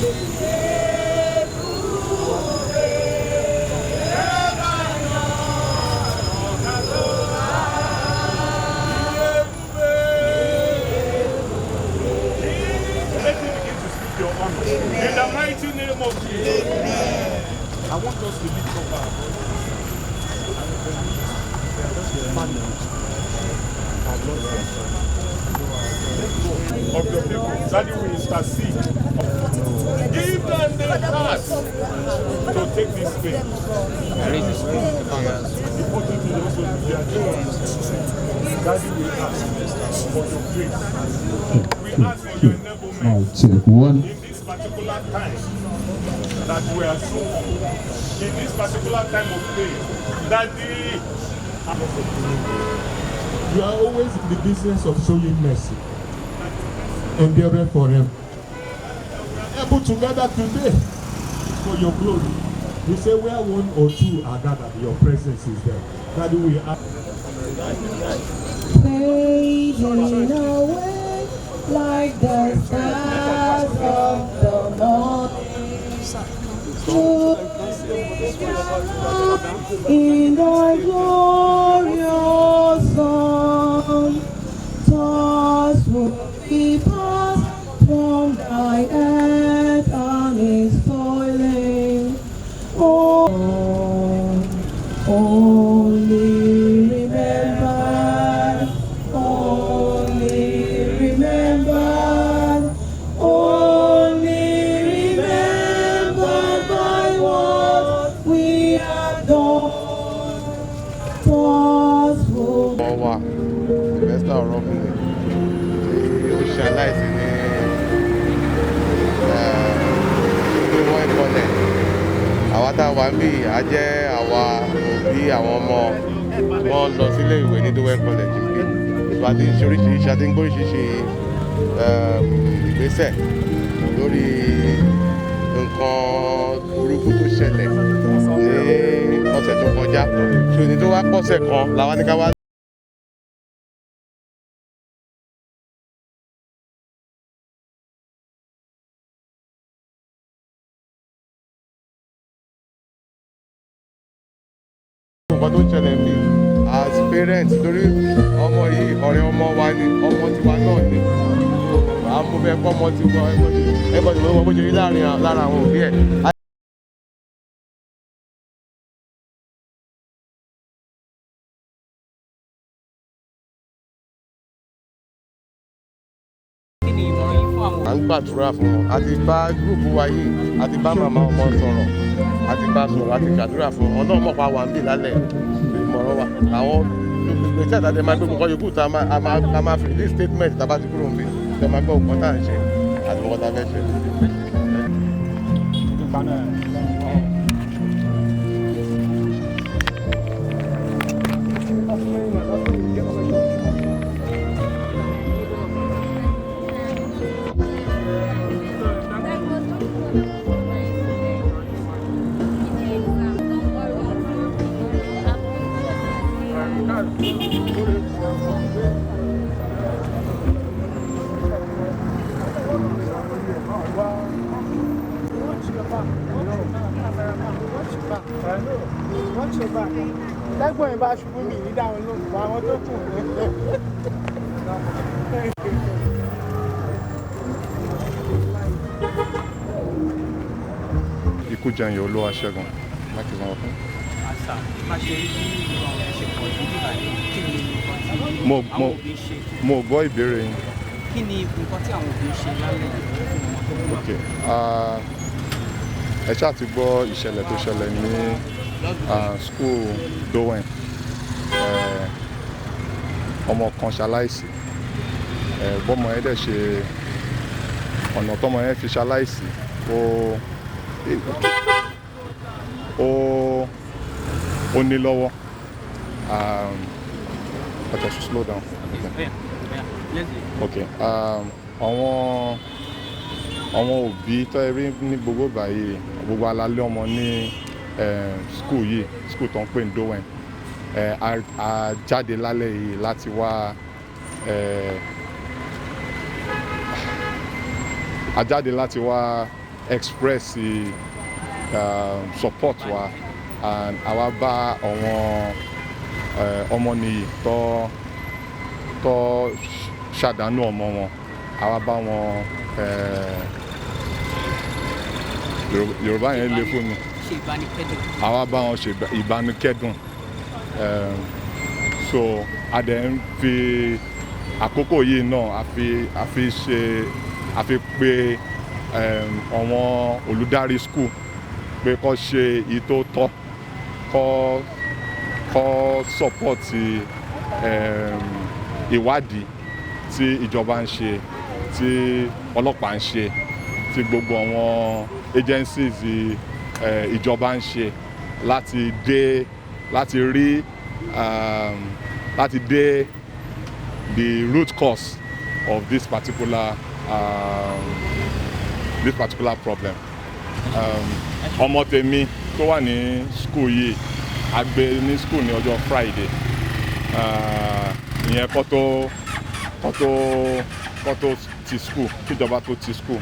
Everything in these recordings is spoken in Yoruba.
In the mighty name of Jesus. Amen. I want us to lift up our voice. Of your people, that you will intercede. Give them the heart to take this faith. Important to also be that you will ask for your grace. We ask for your enablement in this particular time that we are so in this particular time of pain that you are always in the business of showing mercy and bearing for him. Able together today for your glory. You say where one or two are gathered, your presence is there. That we are fading away like the stars of the morning. In thy glorious sun, thoughts will be passed from thy earth and is toiling. Oh, only remember, only remember, only remember by what we have done. Thoughts will wà Sylvester Oromile tí ó ṣe aláìsí ní wọ́n ìkọlẹ̀. Àwa tá a wà ń bì á jẹ́ àwa òbí àwọn ọmọ wọn lọ sílé ìwé ní Dowen College ń bì. Ìgbà tí ń ṣe oríṣiríṣi àti ń gbóríṣiríṣi ìgbésẹ̀ lórí nǹkan burúkú tó ṣẹlẹ̀ ní ọ̀sẹ̀ tó kọjá. Ṣòní tó wá pọ̀sẹ̀ kan làwọn ní ká wá. Nǹkan tó ń ṣẹlẹ̀ bí as parents torí ọmọ yìí ọ̀rẹ́ ọmọ wa ni ọmọ tiwa náà ni àmú bẹ́ẹ̀ kọ́ ọmọ tiwa ẹgbẹ́ ìwé wọn bó ṣe rí lára àwọn òbí ẹ̀. À ń gbàdúrà fún wọn a ti bá gúrùpù wa yìí a ti bá màmá ọmọ sọ̀rọ̀ a ti bá sọ̀rọ̀ a ti gbàdúrà fún wọn náà mọ̀ pa wà ń bì lálẹ́ ìmọ̀ràn wa àwọn ìgbésẹ̀ àti àdèmá gbé nǹkan yòókù tá a máa fi ní statement tá a bá ti kúrò ń bì tẹ́ máa gbọ́ nǹkan tá à ń ṣe àti nǹkan tá a fẹ́ ṣe. Lẹ́gbọ̀n yìí bá ṣubú mi ní dáhùn lóhùn àwọn tó kù. Ikú jẹun yóò ló aṣẹ́gun láti san ọkùn. Àṣà má ṣe rí bí àwọn ṣe pọ̀ jù nígbà yìí kí ni nǹkan tí àwọn òbí ṣe. Mo gbọ́ ìbéèrè yín. Kí ni nǹkan tí àwọn òbí ṣe lálẹ́ yìí? Ok, ẹ ṣáà ti gbọ́ ìṣẹ̀lẹ̀ tó ṣẹlẹ̀ ní school Dowen. Ọmọ kan ṣaláìsí. Bọ́mọ yẹn dẹ̀ ṣe ọ̀nà tọ́mọ yẹn fi ṣaláìsí ó ní lọ́wọ́. I just slow down. Okay. Àwọn òbí tó rí ní gbogbo ìgbà yìí gbogbo alálẹ́ ọmọ ní school yìí school tó ń pè ní Dowen a jáde lálẹ́ yìí láti wá express support wa and àwa bá àwọn ọmọnìyí tó ṣàdánù ọmọ wọn àwa bá wọn Yorùbá yẹn lè fún mi ṣe ìbánikẹ́dùn. àwa bá wọn ṣe ìbánikẹ́dùn so a dẹ̀ ń fi àkókò yìí náà a fi pé àwọn olùdarí school pé kó ṣe èyí tó tọ́ kó support ìwádìí tí ìjọba ń ṣe tí ọlọ́pàá ń ṣe tí gbogbo àwọn agencies ìjọba ń ṣe láti dé the root cause of this particular problem. Ọmọ tèmi tó wà ní school yìí a gbé ní school ní ọjọ́ Friday ìyẹn kó tó ti school kíjọba tó ti school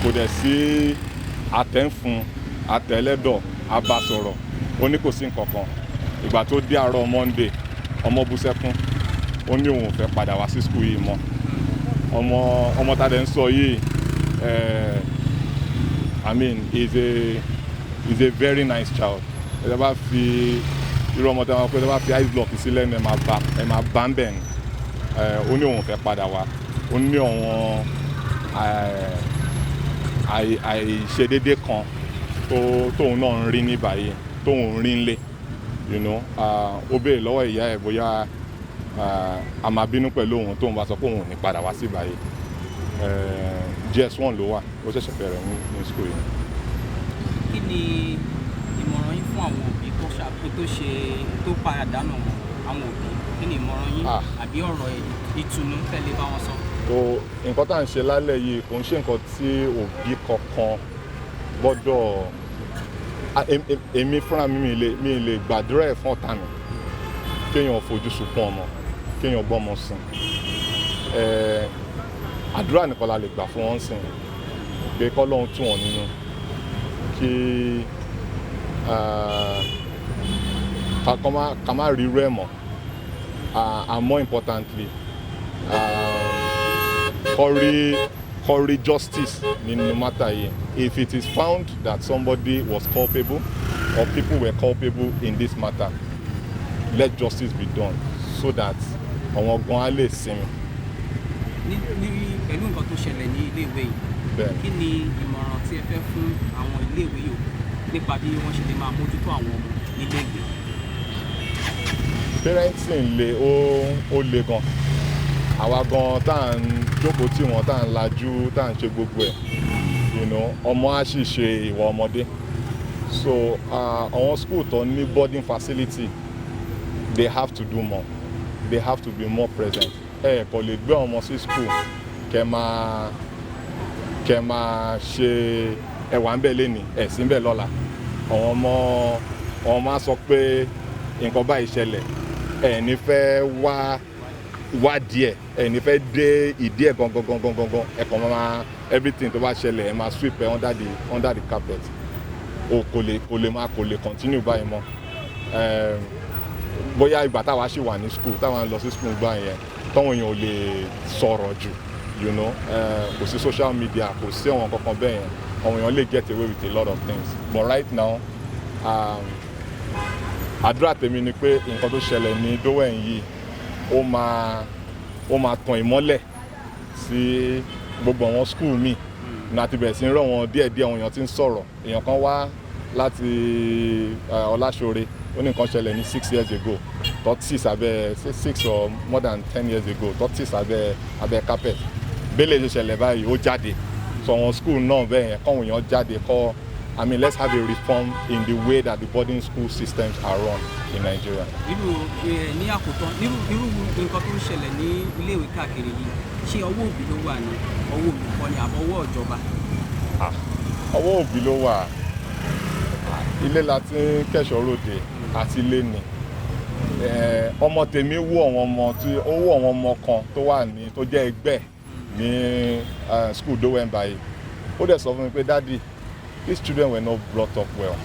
kò dẹ̀ sí àtẹ̀fún àtẹ̀lẹ́dọ̀ abasọ̀rọ̀ ó ní kò sí nǹkankan ìgbà tó dé àárọ̀ Monday ọmọ bú sẹ́kún ó ní òun ò fẹ́ padà wá sí school yìí mọ́ ọmọ tàdé ń sọ yìí I mean he's a very nice child ẹ bá fi irú ọmọ tàwọn pé ẹ bá fi ice block sílẹ̀ ní ẹ máa bá ń bẹ̀ ní ó ní òun ò fẹ́ padà wá ó ní àwọn àìṣedédé kan tóun náà ń rí ní báyìí tóun ń rí ń lé ó béèrè lọ́wọ́ ìyá ẹ̀ bóyá a máa bínú pẹ̀lú òun tóun bá sọ pé òun ò ní padà wá sí báyìí JS1 ló wà ó ṣẹ̀ṣẹ̀ bẹ̀rẹ̀ ní school yìí. kí ni ìmọ̀ràn yín fún àwọn òbí tó pàdánù àwọn òbí kí ni ìmọ̀ràn yín àbí ọ̀rọ̀ ìtùnú tẹ́lẹ̀ bá wọn sọ. tó nǹkan tá à ń ṣe lálẹ́ yìí kò ń ṣe nǹkan tí òbí kankan gbọ́dọ̀ èmi fúnra mi lè gbàdúrà ẹ̀ fún ọ̀tá mi kéèyàn fojú sunkún ọmọ kéèyàn gbọ́mọ sìn àdúrà nìkan la lè gbà fún wọn sìn pé k'Ọlọ́run tù wọ́n nínú kí ká má rí irú ẹ̀ mọ́ and more importantly kó rí justice nínú matter yìí. If it is found that somebody was culpable or people were culpable in this matter, let justice be done so that àwọn gan á lè sinmi. ní pẹ̀lú nǹkan tó ṣẹlẹ̀ ní iléèwé yìí kí ni ìmọ̀ràn tí ẹ fẹ́ fún àwọn iléèwé yìí nípa bí wọ́n ṣe lè máa mójútó àwọn ọmọ níléèwé. parenting ó le gan àwa gan tá à ń jókòó tí wọn tá à ń lajú tá à ń ṣe gbogbo ẹ̀ ọmọ á sì ṣe ìwà ọmọdé so àwọn school tó ní boarding facility they have to do more they have to be more present kò lè gbé ọmọ sí school kẹ́ máa ṣe ẹwà ń bẹ̀ lẹ́ni sí ń bẹ̀ lọ́la àwọn ọmọ á sọ pé nǹkan báyìí ṣẹlẹ̀ ní fẹ́ wá díẹ̀ ní fẹ́ dé ìdí ẹ̀ gangan ẹ̀kọ́ máa everything tó bá ṣẹlẹ̀ máa sweep under the carpet kò lè continue báyìí mọ́ bóyá ìgbà táwa ṣì wà ní school táwa ń lọ sí school gbà yẹn táwọn èèyàn ò lè sọ̀rọ̀ jù kò sí social media kò sí àwọn kankan bẹ́ẹ̀ yẹn àwọn èèyàn lè get away with a lot of things but right now àdúrà tèmi ni pé nǹkan tó ṣẹlẹ̀ ní Dowen yìí ó máa tan ìmọ́lẹ̀ sí gbogbo àwọn school mi láti bẹ̀rẹ̀ sí ń rọ̀ wọn díẹ̀díẹ̀ àwọn èèyàn tí ń sọ̀rọ̀ èèyàn kan wá láti Ọláṣọ̀rẹ́ ó ní nǹkan ṣẹlẹ̀ ní 6 years ago tortoise abẹ́ 6 or more than 10 years ago tortoise abẹ́ carpet bẹ́lẹ̀ ṣe ṣẹlẹ̀ báyìí ó jáde so àwọn school náà bẹ́ẹ̀ yẹn kọ́wọn èèyàn jáde let's have a reform in the way that the boarding school systems are run in Nigeria. ní àkótán nírú nǹkan tó ń ṣẹlẹ̀ ní iléèwé káàkiri yìí ṣé ọwọ́ òbí ló wà ní ọwọ́ olùkọ́ ni àbọ̀ ọwọ́ ìjọba. ọwọ́ òbí ló wà ilé la ti ń kẹ́ṣọ̀ ròde àti ilé ni ọmọ tèmi wú àwọn ọmọ kan tó wà ní tó jẹ́ ẹgbẹ́ ní school Dowen báyìí ó dẹ̀ sọ fún mi pé daddy these children were not brought up well,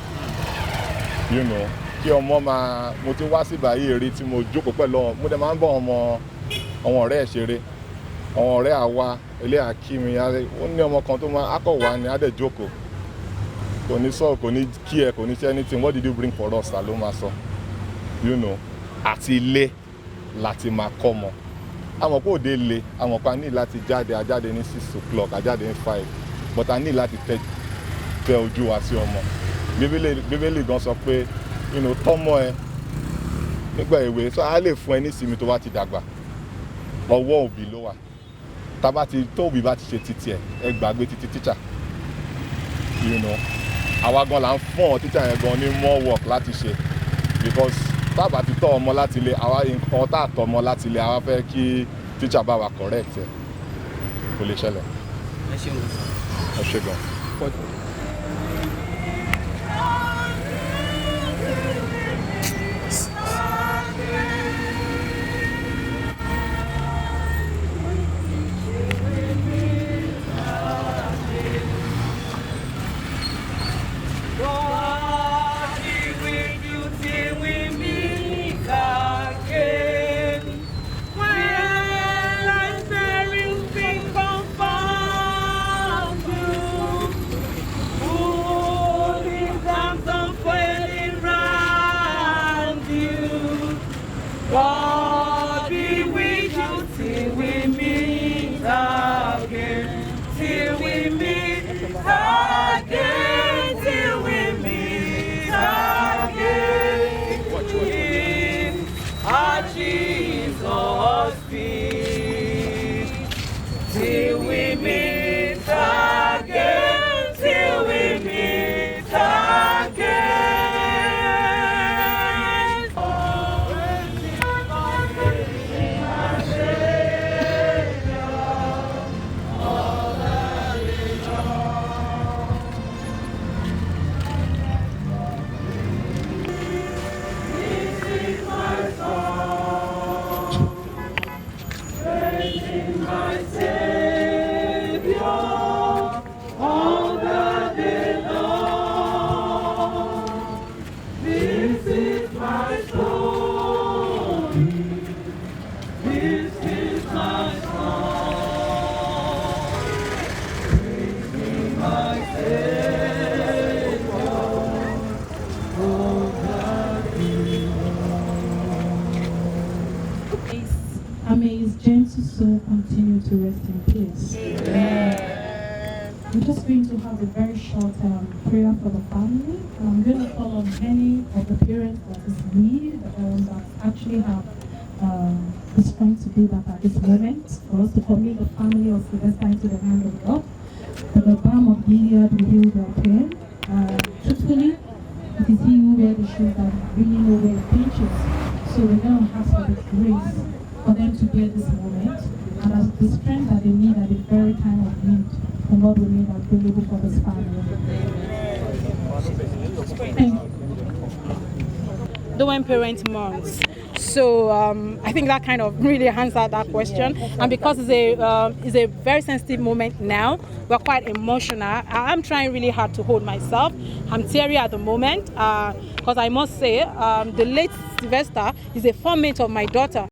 you know, kí ọmọ máa mo ti wá sí báyìí rí tí mo jókòó pẹ̀lú ọmọ mo dẹ̀ máa ń bọ̀ ọmọ ọ̀rẹ́ ẹ̀ ṣeré àwọn ọ̀rẹ́ àwa ilé àkími ó ní ọmọ kan tó máa akọ̀wá ni á dẹ̀ jókòó kò ní sọ kò ní kí ẹ kò ní ṣe anything, what did you bring for us ta ló máa sọ, you know, àti ilé láti máa kọ́ mọ àmọ́ pé òde le àmọ́ pé a ní láti jáde ajáde ní 6 o'clock ajáde ní 5 but a ní láti tẹ ojú wa sí ọmọ. Bíbélì gan sọ pé you know, tọ́mọ ẹ nígbà èwe so a lè fún ẹ ní ìsinmi tó bá ti dàgbà ọwọ́ òbí ló wà tó òbí bá ti ṣe títí ẹ gbàgbé títí tíṣà, you know, àwa gan la ń fún ọ tíṣà yẹn gan ní more work láti ṣe because tábà ti tọ́ ọmọ láti ilé àwa nǹkan tá àtọ́ ọmọ láti ilé àwa fẹ́ kí tíṣà bá wa correct ẹ kò lè ṣẹlẹ̀. ẹ ṣe gan. God be with you till we meet again, till we meet again, till we meet again. In our Jesus' feet, till we meet again, till we meet again. May his gentle soul continue to rest in peace. Amen. We're just going to have a very short prayer for the family. I'm going to call on any of the parents that is needed that actually have the strength to do that at this moment, for us to commit the family of Sylvester into the hand of God. For the balm of Gilead will heal their pain. Truthfully, it is he who wears the shoes that really know where it pinches. So we're going to ask for the grace for them to bear this moment, and as the strength that they need at the very time of need, the Lord will make available for this family. Thank you. The when parent mourns. So I think that kind of really answered that question. And because it's a very sensitive moment now, we're quite emotional. I'm trying really hard to hold myself. I'm teary at the moment because I must say the late Sylvester is a formative of my daughter.